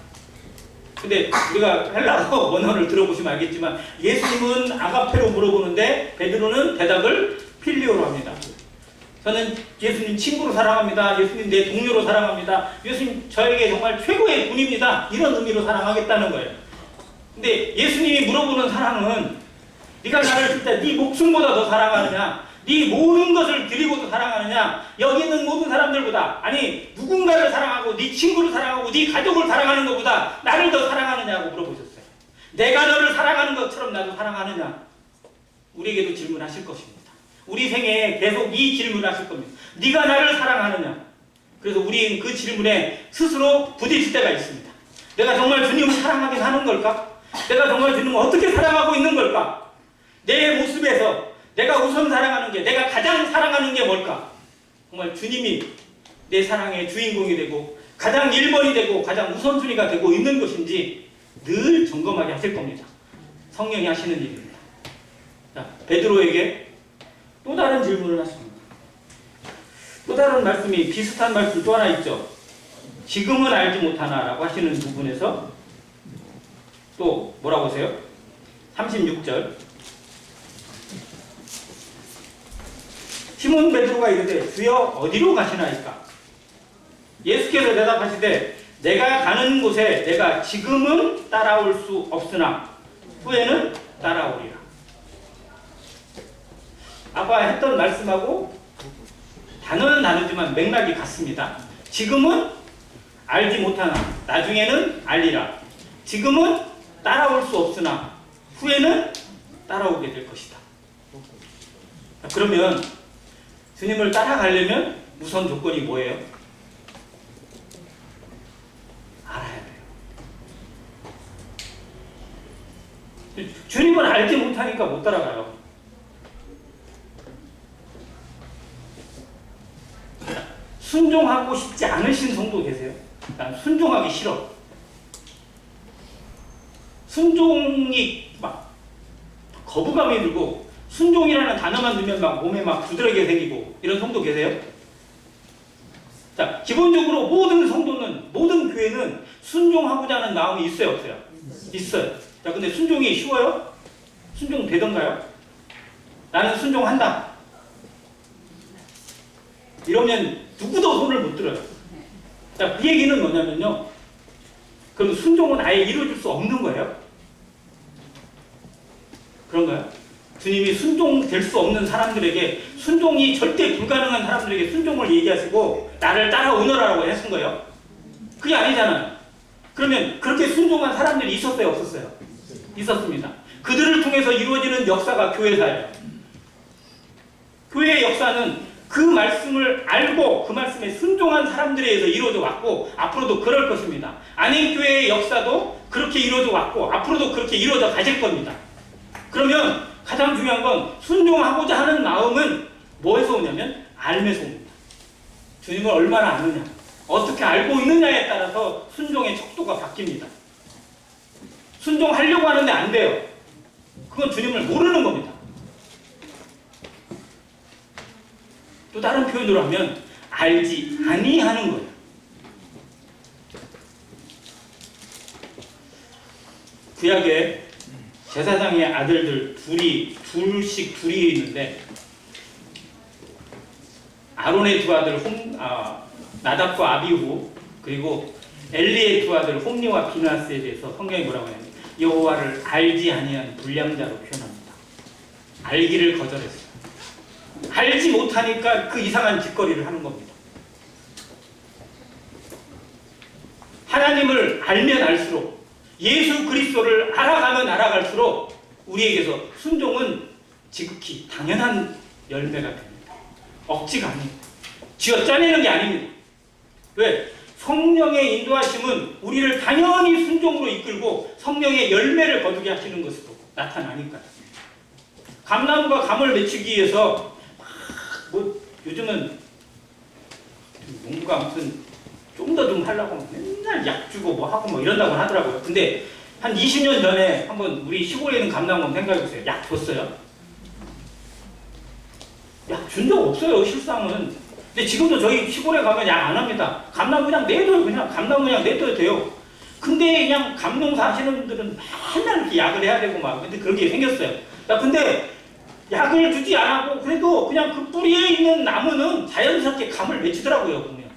근데 우리가 헬라어 원어를 들어보시면 알겠지만 예수님은 아가페로 물어보는데 베드로는 대답을 필리오로 합니다. 저는 예수님 친구로 사랑합니다. 예수님 내 동료로 사랑합니다. 예수님 저에게 정말 최고의 분입니다. 이런 의미로 사랑하겠다는 거예요. 근데 예수님이 물어보는 사랑은 네가 나를 진짜 네 목숨보다 더 사랑하느냐? 네 모든 것을 드리고도 사랑하느냐? 여기 있는 모든 사람들보다, 아니 누군가를 사랑하고 네 친구를 사랑하고 네 가족을 사랑하는 것보다 나를 더 사랑하느냐고 물어보셨어요. 내가 너를 사랑하는 것처럼 나도 사랑하느냐? 우리에게도 질문하실 것입니다. 우리 생애에 계속 이 질문을 하실 겁니다. 네가 나를 사랑하느냐? 그래서 우리는 그 질문에 스스로 부딪힐 때가 있습니다. 내가 정말 주님을 사랑하긴 하는 걸까? 내가 정말 주님을 어떻게 사랑하고 있는 걸까? 내 모습에서 내가 우선 사랑하는 게, 내가 가장 사랑하는 게 뭘까? 정말 주님이 내 사랑의 주인공이 되고 가장 1번이 되고 가장 우선순위가 되고 있는 것인지 늘 점검하게 하실 겁니다. 성령이 하시는 일입니다. 자, 베드로에게 또 다른 질문을 하십니다. 또 다른 말씀이, 비슷한 말씀 또 하나 있죠. 지금은 알지 못하나 라고 하시는 부분에서 또 뭐라고 하세요? 36절. 시몬 베드로가 이르되 주여 어디로 가시나이까? 예수께서 대답하시되 내가 가는 곳에 내가 지금은 따라올 수 없으나 후에는 따라오리라. 아까 했던 말씀하고 단어는 다르지만 맥락이 같습니다. 지금은 알지 못하나 나중에는 알리라. 지금은 따라올 수 없으나 후에는 따라오게 될 것이다. 그러면 주님을 따라가려면 우선 조건이 뭐예요? 알아야 돼요. 주님을 알지 못하니까 못 따라가요. 순종하고 싶지 않으신 성도 계세요? 난 순종하기 싫어. 순종이 막 거부감이 들고 순종이라는 단어만 넣으면 막 몸에 막 두드러기가 생기고 이런 성도 계세요? 자, 기본적으로 모든 성도는, 모든 교회는 순종하고자 하는 마음이 있어요, 없어요? 있어요. 자, 근데 순종이 쉬워요? 순종 되던가요? 나는 순종한다. 이러면 누구도 손을 못 들어요. 자, 그 얘기는 뭐냐면요. 그럼 순종은 아예 이루어질 수 없는 거예요? 그런가요? 주님이 순종될 수 없는 사람들에게, 순종이 절대 불가능한 사람들에게 순종을 얘기하시고 나를 따라오너라고 하신 거예요? 그게 아니잖아요. 그러면 그렇게 순종한 사람들이 있었어요, 없었어요? 있었습니다. 그들을 통해서 이루어지는 역사가 교회사예요. 교회의 역사는 그 말씀을 알고 그 말씀에 순종한 사람들에 의해서 이루어져 왔고 앞으로도 그럴 것입니다. 안행교회의 역사도 그렇게 이루어져 왔고 앞으로도 그렇게 이루어져 가실 겁니다. 그러면 가장 중요한 건 순종하고자 하는 마음은 뭐에서 오냐면 알면서 옵니다. 주님을 얼마나 아느냐, 어떻게 알고 있느냐에 따라서 순종의 척도가 바뀝니다. 순종하려고 하는데 안 돼요. 그건 주님을 모르는 겁니다. 또 다른 표현으로 하면 알지 아니하는 거예요. 구약에 제사장의 아들들 둘이 있는데 아론의 두 아들 나답과 아비후 그리고 엘리의 두 아들 홈리와 비나스에 대해서 성경이 뭐라고 하냐면 여호와를 알지 아니한 불량자로 표현합니다. 알기를 거절했어요. 알지 못하니까 그 이상한 짓거리를 하는 겁니다. 하나님을 알면 알수록 예수 그리스도를 알아가면 알아갈수록 우리에게서 순종은 지극히 당연한 열매가 됩니다. 억지가 아닙니다. 쥐어 짜내는 게 아닙니다. 왜? 성령의 인도하심은 우리를 당연히 순종으로 이끌고 성령의 열매를 거두게 하시는 것으로 나타나니까요. 감나무가 감을 맺히기 위해서 요즘은 농구가 무슨 좀 더 좀 하려고 맨날 약 주고 뭐 하고 뭐 이런다고 하더라고요. 근데 한 20년 전에 한번 우리 시골에 있는 감나무 한번 생각해보세요. 약 줬어요? 약 준 적 없어요, 실상은. 근데 지금도 저희 시골에 가면 약 안 합니다. 감나무 그냥 내둬요. 그냥 감나무 그냥 내둬도 돼요. 근데 그냥 감농사 하시는 분들은 맨날 이렇게 약을 해야 되고 막 근데 그런 게 생겼어요. 야, 근데 약을 주지 않고 그래도 그냥 그 뿌리에 있는 나무는 자연스럽게 감을 맺히더라고요, 보면.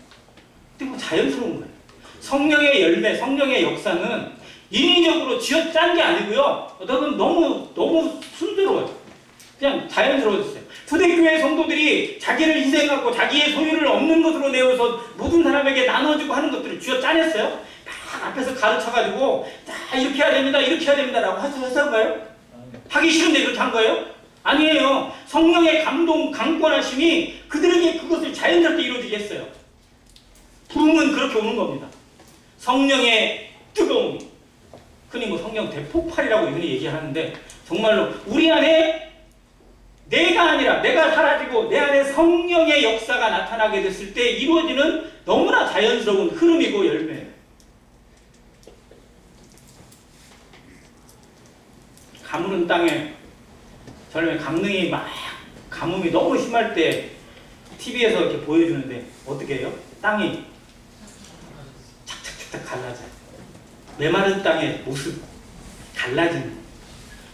근데 뭐 자연스러운 거예요. 성령의 열매, 성령의 역사는 인위적으로 쥐어짠 게 아니고요. 어떤 너무 순조로워요. 그냥 자연스러워졌어요. 초대교회 성도들이 자기를 희생하고 자기의 소유를 없는 것으로 내어서 모든 사람에게 나눠주고 하는 것들을 쥐어짜냈어요. 막 앞에서 가르쳐가지고 자 이렇게 해야 됩니다, 이렇게 해야 됩니다 라고 하셨던 거예요? 하기 싫은데 그렇게 한 거예요? 아니에요. 성령의 감동, 강권하심이 그들에게 그것을 자연스럽게 이루어지게 했어요. 부흥은 그렇게 오는 겁니다. 성령의 뜨거움, 흔히 뭐 성령 대폭발이라고 흔히 얘기하는데 정말로 우리 안에 내가 아니라 내가 사라지고 내 안에 성령의 역사가 나타나게 됐을 때 이루어지는 너무나 자연스러운 흐름이고 열매예요. 가무는 땅에 저녁에 강릉이 막 가뭄이 너무 심할 때 TV에서 이렇게 보여주는데 어떻게 해요? 땅이 착착착착 갈라져요. 메마른 땅의 모습 갈라지는.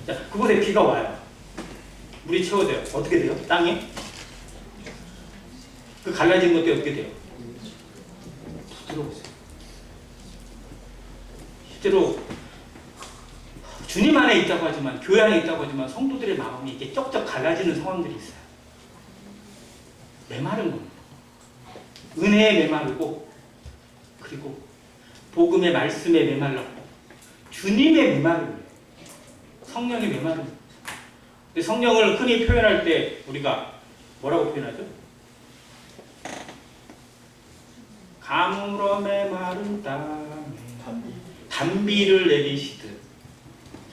자, 그곳에 비가 와요. 물이 채워져요. 어떻게 돼요? 땅이? 그 갈라진 것도 어떻게 돼요? 부드러워져요. 실제로 주님 안에 있다고 하지만 교회 안에 있다고 하지만 성도들의 마음이 이게 쩍쩍 갈라지는 상황들이 있어요. 메마른 겁니다. 은혜에 메마르고 그리고 복음의 말씀에 메말랐고 주님의 메마름, 성령의 메마름. 성령을 흔히 표현할 때 우리가 뭐라고 표현하죠? 가물어 메마른 땅에 단비를 내리시듯.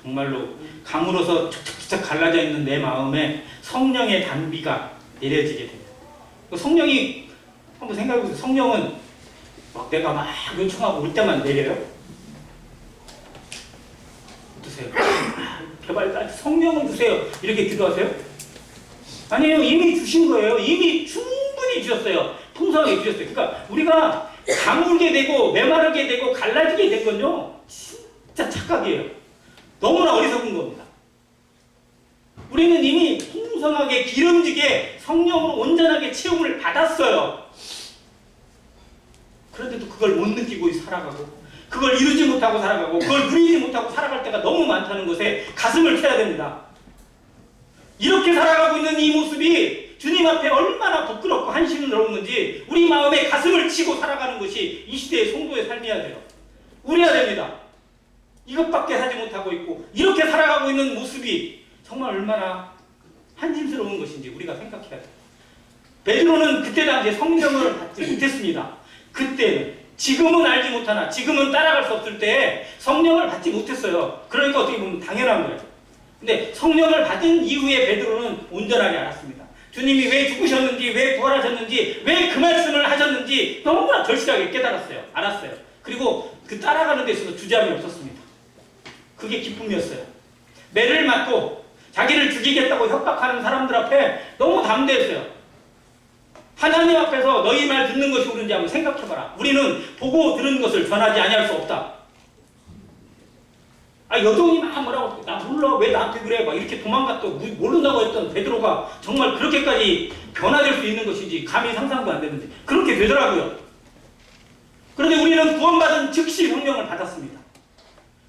정말로 가물어서 척척척 갈라져 있는 내 마음에 성령의 단비가 내려지게 됩니다. 성령이 한번 생각해보세요. 성령은 막 내가 막 요청하고 올 때만 내려요? 어떠세요? 제발 성령을 주세요. 이렇게 기도하세요? 아니에요. 이미 주신 거예요. 이미 충분히 주셨어요. 풍성하게 주셨어요. 그러니까 우리가 가물게 되고 메마르게 되고 갈라지게 된 건요, 진짜 착각이에요. 너무나 어리석은 겁니다. 우리는 이미 풍성하게 기름지게 성령으로 온전하게 채움을 받았어요. 그런데도 그걸 못 느끼고 살아가고, 그걸 이루지 못하고 살아가고, 그걸 누리지 못하고 살아갈 때가 너무 많다는 것에 가슴을 쳐야 됩니다. 이렇게 살아가고 있는 이 모습이 주님 앞에 얼마나 부끄럽고 한심스러운 건지 우리 마음에 가슴을 치고 살아가는 것이 이 시대의 성도의 삶이어야 돼요. 우려야 됩니다. 이것밖에 하지 못하고 있고 이렇게 살아가고 있는 모습이 정말 얼마나 한심스러운 것인지 우리가 생각해야 돼요. 베드로는 그때 당시에 성령을 받지 못했습니다. 그때는, 지금은 알지 못하나 지금은 따라갈 수 없을 때 성령을 받지 못했어요. 그러니까 어떻게 보면 당연한 거예요. 근데 성령을 받은 이후에 베드로는 온전하게 알았습니다. 주님이 왜 죽으셨는지, 왜 부활하셨는지, 왜 그 말씀을 하셨는지 너무나 절실하게 깨달았어요. 알았어요. 그리고 그 따라가는 데 있어서 주저함이 없었습니다. 그게 기쁨이었어요. 매를 맞고 자기를 죽이겠다고 협박하는 사람들 앞에 너무 담대했어요. 하나님 앞에서 너희 말 듣는 것이 옳은지 한번 생각해봐라. 우리는 보고 들은 것을 전하지 아니할 수 없다. 여종이 막 뭐라고, 나 몰라, 왜 나한테 그래, 막 이렇게 도망갔다고 모른다고 했던 베드로가 정말 그렇게까지 변화될 수 있는 것인지 감히 상상도 안 되는데 그렇게 되더라고요. 그런데 우리는 구원받은 즉시 성령을 받았습니다.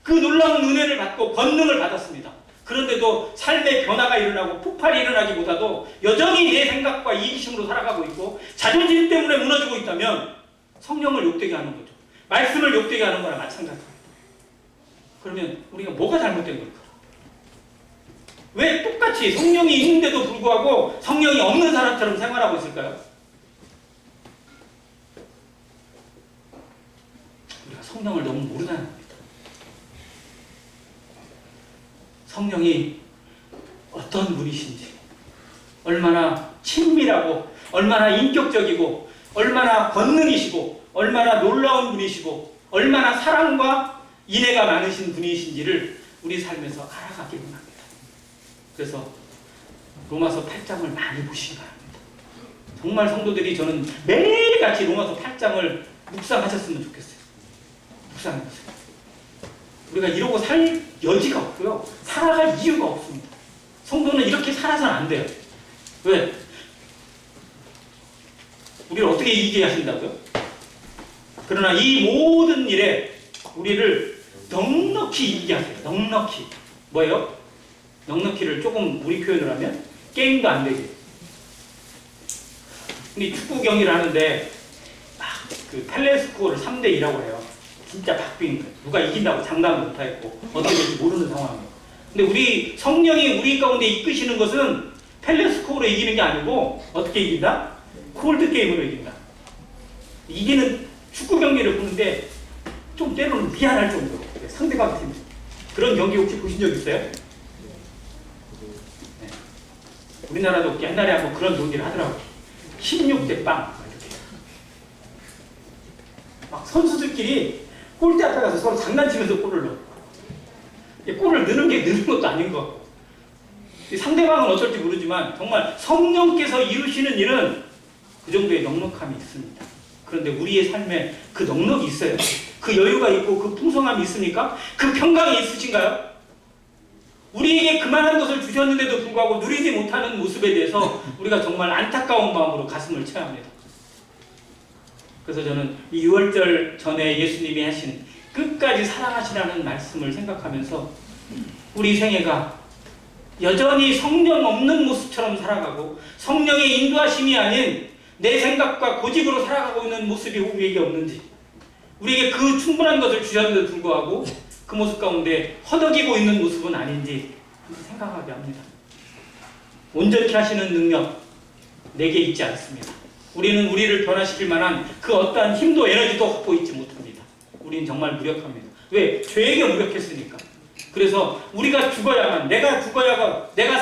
그 놀라운 은혜를 받고 권능을 받았습니다. 그런데도 삶의 변화가 일어나고 폭발이 일어나기보다도 여전히 내 생각과 이기심으로 살아가고 있고 자존심 때문에 무너지고 있다면 성령을 욕되게 하는 거죠. 말씀을 욕되게 하는 거랑 마찬가지입니다. 그러면 우리가 뭐가 잘못된 걸까? 왜 똑같이 성령이 있는데도 불구하고 성령이 없는 사람처럼 생활하고 있을까요? 우리가 성령을 너무 모르다는 겁니다. 성령이 어떤 분이신지, 얼마나 친밀하고, 얼마나 인격적이고, 얼마나 권능이시고, 얼마나 놀라운 분이시고, 얼마나 사랑과 인애가 많으신 분이신지를 우리 삶에서 알아가기 원합니다. 그래서 로마서 8장을 많이 보시기 바랍니다. 정말 성도들이 저는 매일같이 로마서 8장을 묵상하셨으면 좋겠어요. 묵상해보세요. 우리가 이러고 살 여지가 없고요. 살아갈 이유가 없습니다. 성도는 이렇게 살아서는 안 돼요. 왜? 우리를 어떻게 이기게 하신다고요? 그러나 이 모든 일에 우리를 넉넉히 이기게 하세요. 넉넉히. 뭐예요? 넉넉히를 조금 우리 표현을 하면 게임도 안 되게. 근데 축구 경기를 하는데 그 펠레스코어를 3대2라고 해요. 진짜 박빙인 거예요. 누가 이긴다고 장담을 못하겠고 어떻게 될지 모르는 상황이에요. 근데 우리 성령이 우리 가운데 이끄시는 것은 펠레스코어로 이기는 게 아니고 어떻게 이긴다? 콜드 게임으로 이긴다. 이기는 축구 경기를 보는데 좀 때로는 미안할 정도로 상대방 팀 그런 경기 혹시 보신 적 있어요? 네. 우리나라도 옛날에 한번 그런 경기를 하더라고요. 16대 빵 이렇게 막 선수들끼리 골대 앞에 가서 서로 장난치면서 골을 넣어. 골을 넣는 게 넣는 것도 아닌 것 같고 상대방은 어쩔지 모르지만 정말 성령께서 이루시는 일은 그 정도의 넉넉함이 있습니다. 그런데 우리의 삶에 그 넉넉이 있어요. 그 여유가 있고 그 풍성함이 있습니까? 그 평강이 있으신가요? 우리에게 그만한 것을 주셨는데도 불구하고 누리지 못하는 모습에 대해서 우리가 정말 안타까운 마음으로 가슴을 쳐야 합니다. 그래서 저는 이 6월절 전에 예수님이 하신 끝까지 사랑하시라는 말씀을 생각하면서 우리 생애가 여전히 성령 없는 모습처럼 살아가고 성령의 인도하심이 아닌 내 생각과 고집으로 살아가고 있는 모습이 우리에게 없는지, 우리에게 그 충분한 것을 주셨는데도 불구하고 그 모습 가운데 허덕이고 있는 모습은 아닌지 생각하게 합니다. 온전케 하시는 능력 내게 있지 않습니다. 우리는 우리를 변화시킬 만한 그 어떠한 힘도 에너지도 갖고 있지 못합니다. 우리는 정말 무력합니다. 왜? 죄에게 무력했으니까. 그래서 우리가 죽어야만, 내가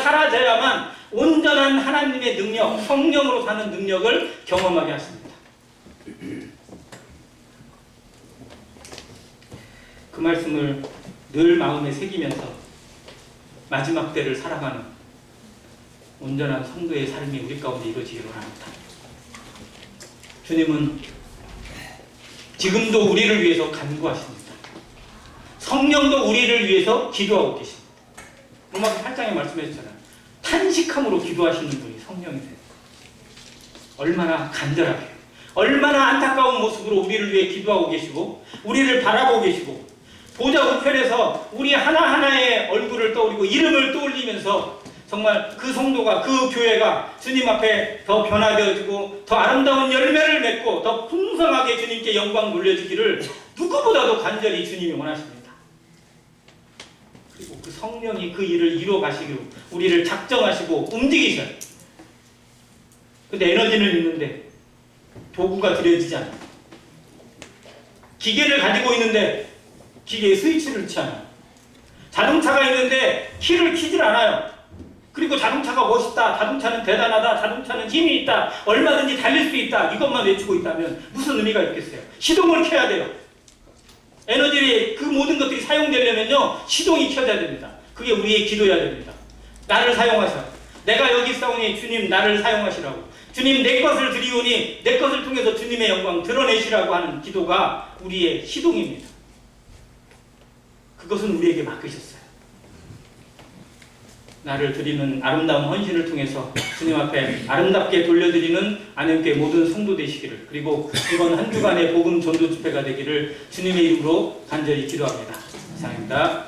사라져야만 온전한 하나님의 능력, 성령으로 사는 능력을 경험하게 하십니다. 그 말씀을 늘 마음에 새기면서 마지막 때를 살아가는 온전한 성도의 삶이 우리 가운데 이루어지기를 합니다. 주님은 지금도 우리를 위해서 간구하십니다. 성령도 우리를 위해서 기도하고 계십니다. 로마서 8장에 말씀하셨잖아요. 탄식함으로 기도하시는 분이 성령이세요. 얼마나 간절하게, 얼마나 안타까운 모습으로 우리를 위해 기도하고 계시고 우리를 바라보고 계시고 보좌 우편에서 우리 하나하나의 얼굴을 떠올리고 이름을 떠올리면서 정말 그 성도가, 그 교회가 주님 앞에 더 변화되어지고 더 아름다운 열매를 맺고 더 풍성하게 주님께 영광 돌려주기를 누구보다도 간절히 주님이 원하십니다. 그리고 그 성령이 그 일을 이루어 가시기로 우리를 작정하시고 움직이셔요. 근데 에너지는 있는데 도구가 들여지지 않아요. 기계를 가지고 있는데 기계에 스위치를 넣지 않아요. 자동차가 있는데 키를 키질 않아요. 그리고 자동차가 멋있다, 자동차는 대단하다, 자동차는 힘이 있다, 얼마든지 달릴 수 있다, 이것만 외치고 있다면 무슨 의미가 있겠어요? 시동을 켜야 돼요. 에너지의 그 모든 것들이 사용되려면요, 시동이 켜져야 됩니다. 그게 우리의 기도여야 됩니다. 나를 사용하셔. 내가 여기 있사오니 주님 나를 사용하시라고. 주님 내 것을 드리오니 내 것을 통해서 주님의 영광 드러내시라고 하는 기도가 우리의 시동입니다. 그것은 우리에게 맡기셨어요. 나를 드리는 아름다운 헌신을 통해서 주님 앞에 아름답게 돌려드리는 안영교회 모든 성도 되시기를, 그리고 이번 한 주간의 복음 전도 집회가 되기를 주님의 이름으로 간절히 기도합니다. 이상입니다.